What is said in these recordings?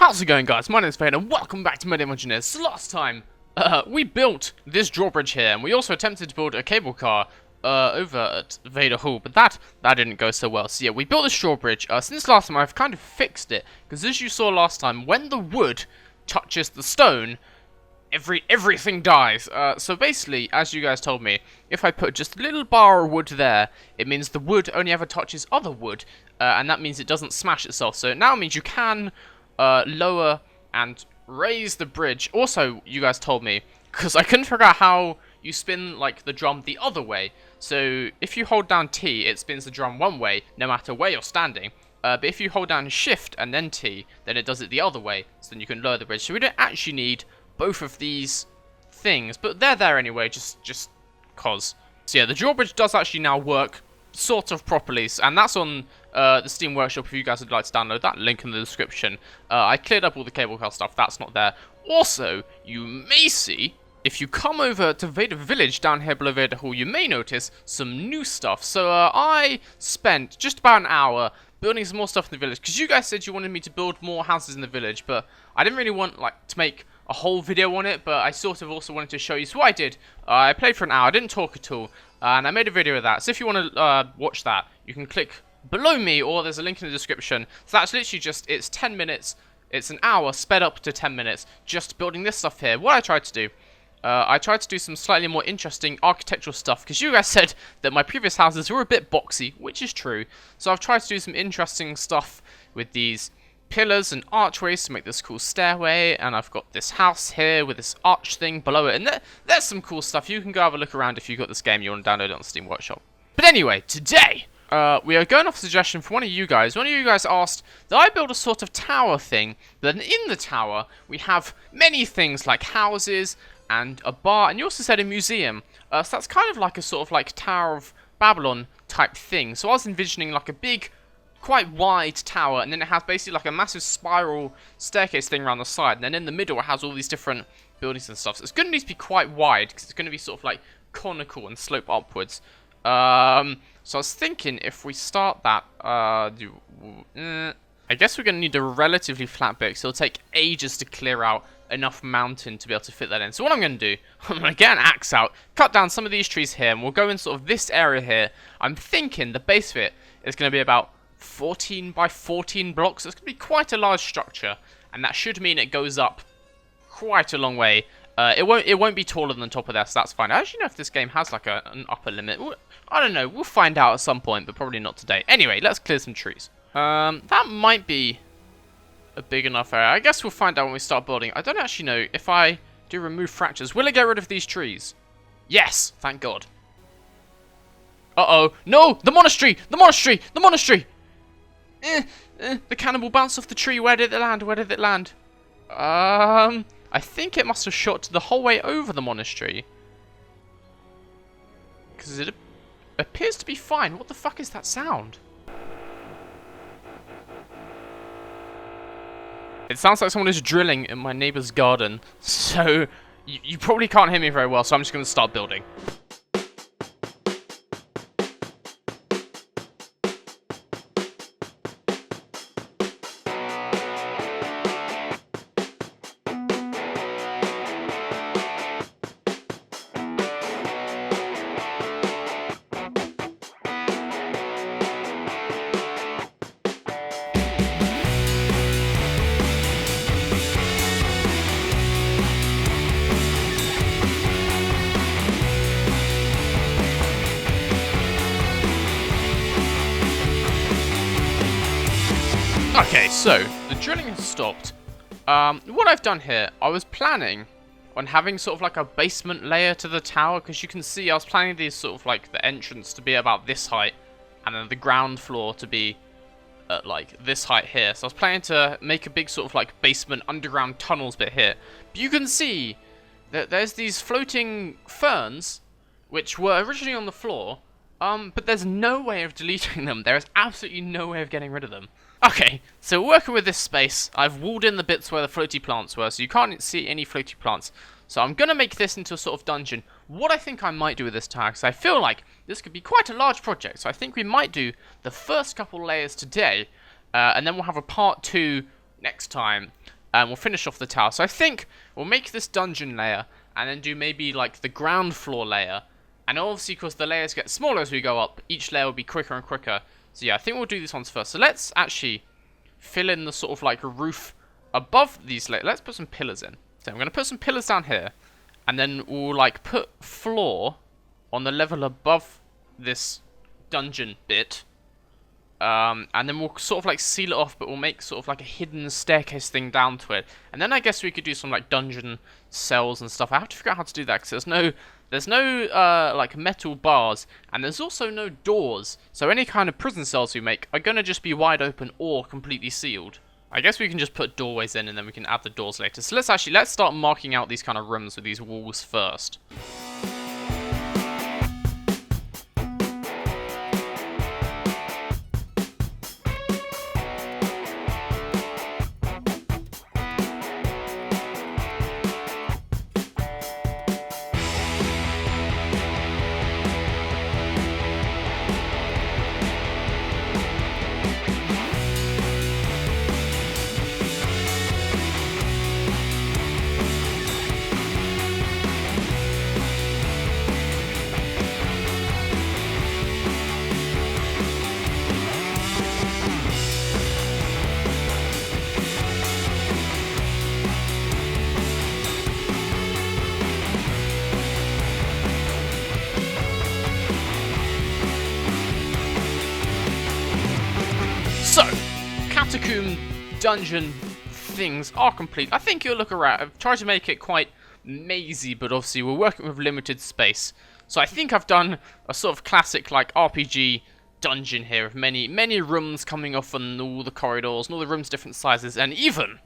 How's it going, guys? My name is Vader and welcome back to Medieval Engineers. So last time, we built this drawbridge here, and we also attempted to build a cable car over at Vader Hall, but that didn't go so well. So yeah, we built this drawbridge. Since last time, I've kind of fixed it, because as you saw last time, when the wood touches the stone, everything dies. So basically, as you guys told me, if I put just a little bar of wood there, it means the wood only ever touches other wood, and that means it doesn't smash itself. So it now means you can lower and raise the bridge. Also, you guys told me, because I couldn't figure out how you spin like the drum the other way. So if you hold down T, it spins the drum one way, no matter where you're standing. But if you hold down Shift and then T, then it does it the other way. So then you can lower the bridge. So we don't actually need both of these things, but they're there anyway, just cause. So yeah, the drawbridge does actually now work sort of properly, and that's on the Steam Workshop if you guys would like to download that, link in the description. I cleared up all the cable car stuff, that's not there. Also, you may see, if you come over to Vader Village down here below Vader Hall, you may notice some new stuff. So I spent just about an hour building some more stuff in the village, because you guys said you wanted me to build more houses in the village, but I didn't really want to make a whole video on it, but I sort of also wanted to show you. So what I did, I played for an hour, I didn't talk at all, and I made a video of that. So if you want to watch that, you can click below me, or there's a link in the description. So that's literally just, it's 10 minutes, it's an hour sped up to 10 minutes, just building this stuff here. What I tried to do, I tried to do some slightly more interesting architectural stuff, because you guys said that my previous houses were a bit boxy, which is true. So I've tried to do some interesting stuff with these pillars and archways to make this cool stairway, and I've got this house here with this arch thing below it, and there's some cool stuff. You can go have a look around if you've got this game, you want to download it on the Steam Workshop. But anyway, today, we are going off a suggestion from one of you guys. One of you guys asked that I build a sort of tower thing, but then in the tower, we have many things like houses and a bar, and you also said a museum. So that's kind of like a sort of like Tower of Babylon type thing. So I was envisioning like a big, quite wide tower, and then it has basically like a massive spiral staircase thing around the side, and then in the middle it has all these different buildings and stuff. So it's going to need to be quite wide, because it's going to be sort of like conical and slope upwards. So I was thinking if we start that, I guess we're going to need a relatively flat bit, so it'll take ages to clear out enough mountain to be able to fit that in. So what I'm going to do, I'm going to get an axe out, cut down some of these trees here, and we'll go in sort of this area here. I'm thinking the base of it is going to be about 14 by 14 blocks. It's going to be quite a large structure, and that should mean it goes up quite a long way. It won't be taller than the top of that, so that's fine. I actually know if this game has like an upper limit. I don't know. We'll find out at some point, but probably not today. Anyway, let's clear some trees. That might be a big enough area. I guess we'll find out when we start building. I don't actually know if I do remove fractures. Will it get rid of these trees? Yes, thank God. Uh-oh. No! The monastery! The monastery! The monastery! The cannibal bounced off the tree. Where did it land? Where did it land? I think it must have shot the whole way over the monastery. Because it appears to be fine. What the fuck is that sound? It sounds like someone is drilling in my neighbor's garden. So, you probably can't hear me very well, so I'm just going to start building. Okay, so, the drilling has stopped. What I've done here, I was planning on having sort of like a basement layer to the tower, because you can see I was planning these sort of like the entrance to be about this height, and then the ground floor to be at like this height here. So I was planning to make a big sort of like basement underground tunnels bit here. But you can see that there's these floating ferns, which were originally on the floor, but there's no way of deleting them. There is absolutely no way of getting rid of them. Okay, so working with this space, I've walled in the bits where the floaty plants were, so you can't see any floaty plants. So I'm going to make this into a sort of dungeon. What I think I might do with this tower, because I feel like this could be quite a large project, so I think we might do the first couple layers today, and then we'll have a part 2 next time. And we'll finish off the tower. So I think we'll make this dungeon layer, and then do maybe like the ground floor layer. And obviously, because the layers get smaller as we go up, each layer will be quicker and quicker. So yeah, I think we'll do these ones first. So let's actually fill in the sort of like roof above these layers. Let's put some pillars in. So I'm going to put some pillars down here, and then we'll like put floor on the level above this dungeon bit. And then we'll sort of like seal it off, but we'll make sort of like a hidden staircase thing down to it. And then I guess we could do some like dungeon cells and stuff. I have to figure out how to do that, because there's no like metal bars, and there's also no doors. So any kind of prison cells we make are gonna just be wide open or completely sealed. I guess we can just put doorways in, and then we can add the doors later. So let's start marking out these kind of rooms with these walls first. So, catacomb dungeon things are complete. I think you'll look around. I've tried to make it quite mazy, but obviously we're working with limited space. So I think I've done a sort of classic like RPG dungeon here of many rooms coming off, and all the corridors and all the rooms different sizes, and even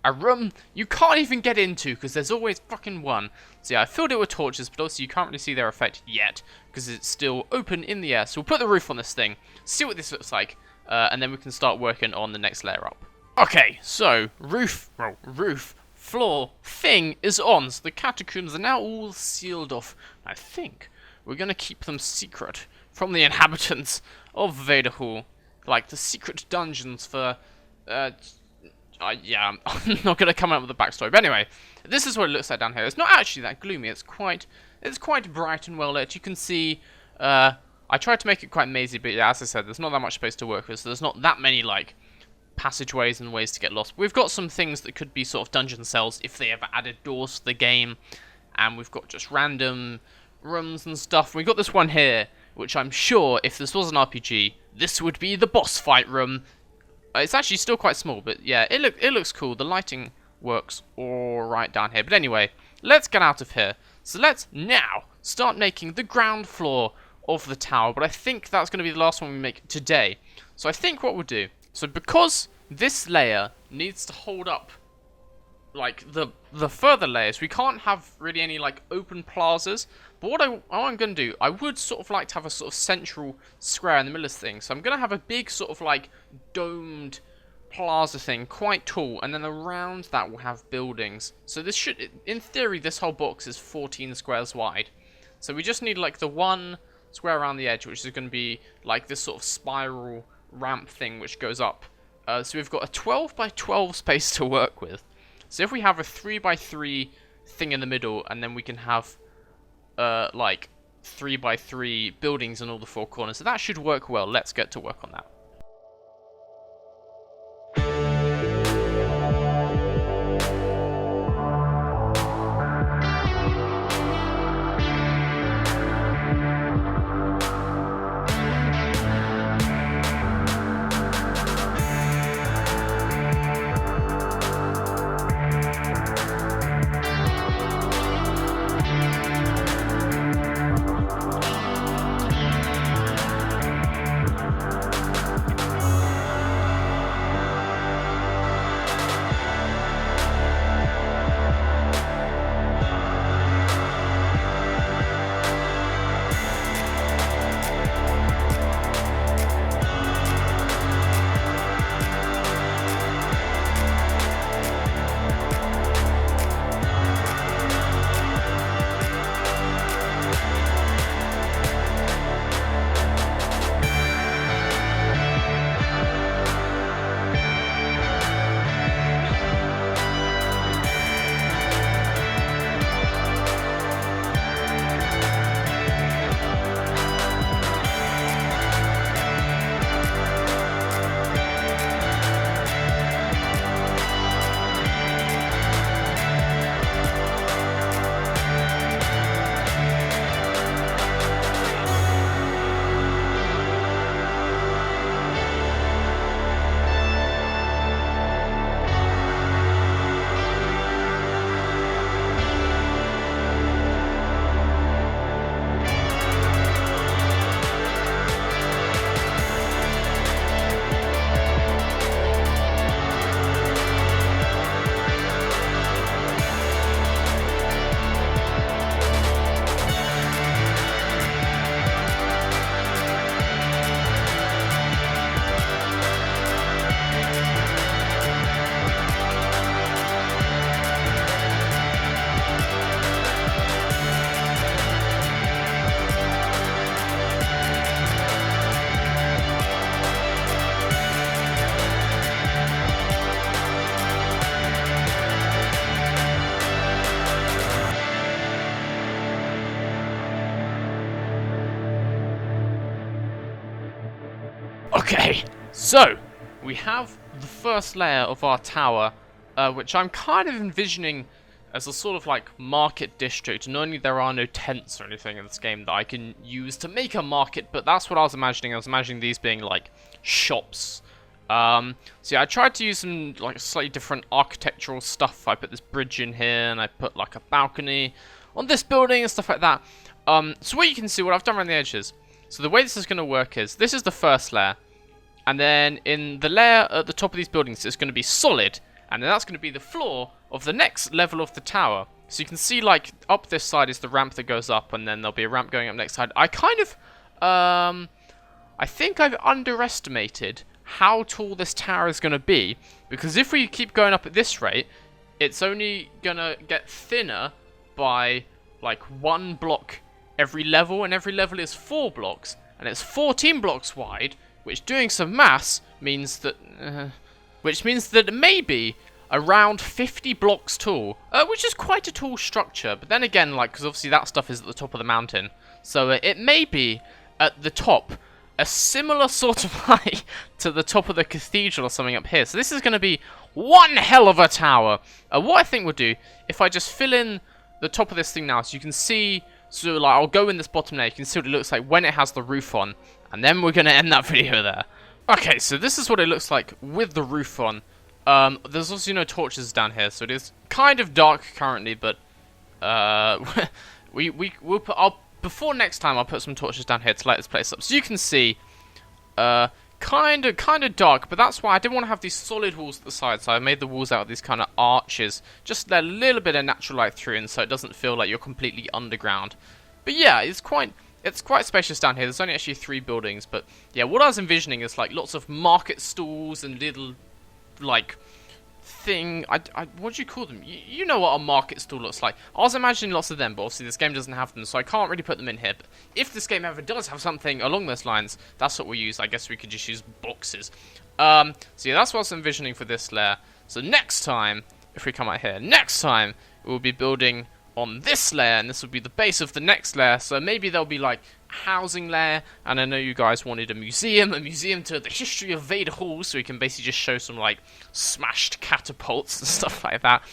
a room you can't even get into because there's always fucking one. So yeah, I filled it with torches, but also you can't really see their effect yet because it's still open in the air. So we'll put the roof on this thing, see what this looks like. And then we can start working on the next layer up. Okay, so roof, floor thing is on. So the catacombs are now all sealed off. I think we're going to keep them secret from the inhabitants of Vader Hall. Like the secret dungeons for... yeah, I'm not going to come out with a backstory. But anyway, this is what it looks like down here. It's not actually that gloomy. It's quite bright and well lit. You can see... I tried to make it quite mazy, but yeah, as I said, there's not that much space to work with, so there's not that many, like, passageways and ways to get lost. We've got some things that could be sort of dungeon cells if they ever added doors to the game, and we've got just random rooms and stuff. We've got this one here, which I'm sure, if this was an RPG, this would be the boss fight room. It's actually still quite small, but yeah, it looks cool. The lighting works alright down here. But anyway, let's get out of here. So let's now start making the ground floor of the tower, but I think that's going to be the last one we make today. So I think what we'll do, so because this layer needs to hold up like the further layers, we can't have really any like open plazas, but what I'm going to do, I would sort of like to have a sort of central square in the middle of the thing. So I'm going to have a big sort of like domed plaza thing, quite tall, and then around that we'll have buildings. So this should, in theory, this whole box is 14 squares wide. So we just need like the one square around the edge, which is going to be like this sort of spiral ramp thing which goes up. So we've got a 12 by 12 space to work with. So if we have a 3 by 3 thing in the middle, and then we can have like 3 by 3 buildings in all the four corners, so that should work well. Let's get to work on that. Okay, so we have the first layer of our tower, which I'm kind of envisioning as a sort of like market district. And only there are no tents or anything in this game that I can use to make a market, but that's what I was imagining. I was imagining these being like shops. So yeah, I tried to use some like slightly different architectural stuff. I put this bridge in here, and I put like a balcony on this building and stuff like that. So what you can see, what I've done around the edges. So the way this is going to work is, this is the first layer, and then in the layer at the top of these buildings, it's going to be solid, and then that's going to be the floor of the next level of the tower. So you can see, like, up this side is the ramp that goes up, and then there'll be a ramp going up next side. I kind of, I think I've underestimated how tall this tower is going to be, because if we keep going up at this rate, it's only going to get thinner by, like, 1 block every level, and every level is 4 blocks, and it's 14 blocks wide, which, doing some maths, means that, it may be around 50 blocks tall, which is quite a tall structure. But then again, like, because obviously that stuff is at the top of the mountain, so it may be at the top a similar sort of height to the top of the cathedral or something up here. So this is going to be one hell of a tower. What I think we'll do, if I just fill in the top of this thing now, so you can see. So, like, I'll go in this bottom layer, you can see what it looks like when it has the roof on, and then we're going to end that video there. Okay, so this is what it looks like with the roof on. There's also no torches down here, so it is kind of dark currently, but, we'll put, before next time, I'll put some torches down here to light this place up. So you can see, kind of dark, but that's why I didn't want to have these solid walls at the side, so I made the walls out of these kind of arches, just let a little bit of natural light through, and so it doesn't feel like you're completely underground. But yeah, it's quite spacious down here. There's only actually 3 buildings, but yeah, what I was envisioning is like lots of market stalls and little like what do you call them? You know what a market stall looks like. I was imagining lots of them, but obviously this game doesn't have them, so I can't really put them in here. But if this game ever does have something along those lines, that's what we'll use. I guess we could just use boxes. So yeah, that's what I was envisioning for this layer. So next time, if we come out here, next time we'll be building on this layer, and this will be the base of the next layer. So maybe there'll be like housing layer, and I know you guys wanted a museum to the history of Vader Hall, so we can basically just show some like smashed catapults and stuff like that.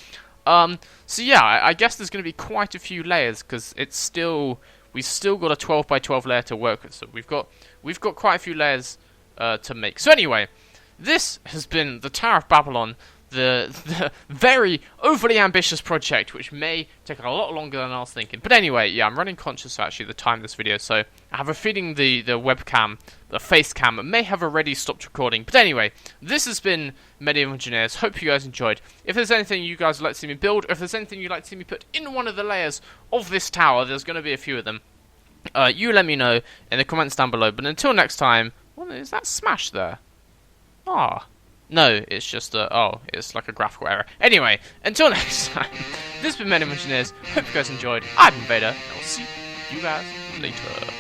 So yeah, I guess there's going to be quite a few layers, because we've still got a 12 by 12 layer to work with, so we've got quite a few layers to make. So anyway, this has been the Tower of Babylon, the very overly ambitious project, which may take a lot longer than I was thinking. But anyway, yeah, I'm running conscious of actually the time of this video, so I have a feeling the webcam, the face cam, may have already stopped recording. But anyway, this has been Medieval Engineers. Hope you guys enjoyed. If there's anything you guys would like to see me build, or if there's anything you'd like to see me put in one of the layers of this tower, there's going to be a few of them. You let me know in the comments down below. But until next time, what is that smash there? Ah. No, it's just it's like a graphical error. Anyway, until next time, this has been Medieval Engineers. Hope you guys enjoyed. I've been Vader, and I'll see you guys later.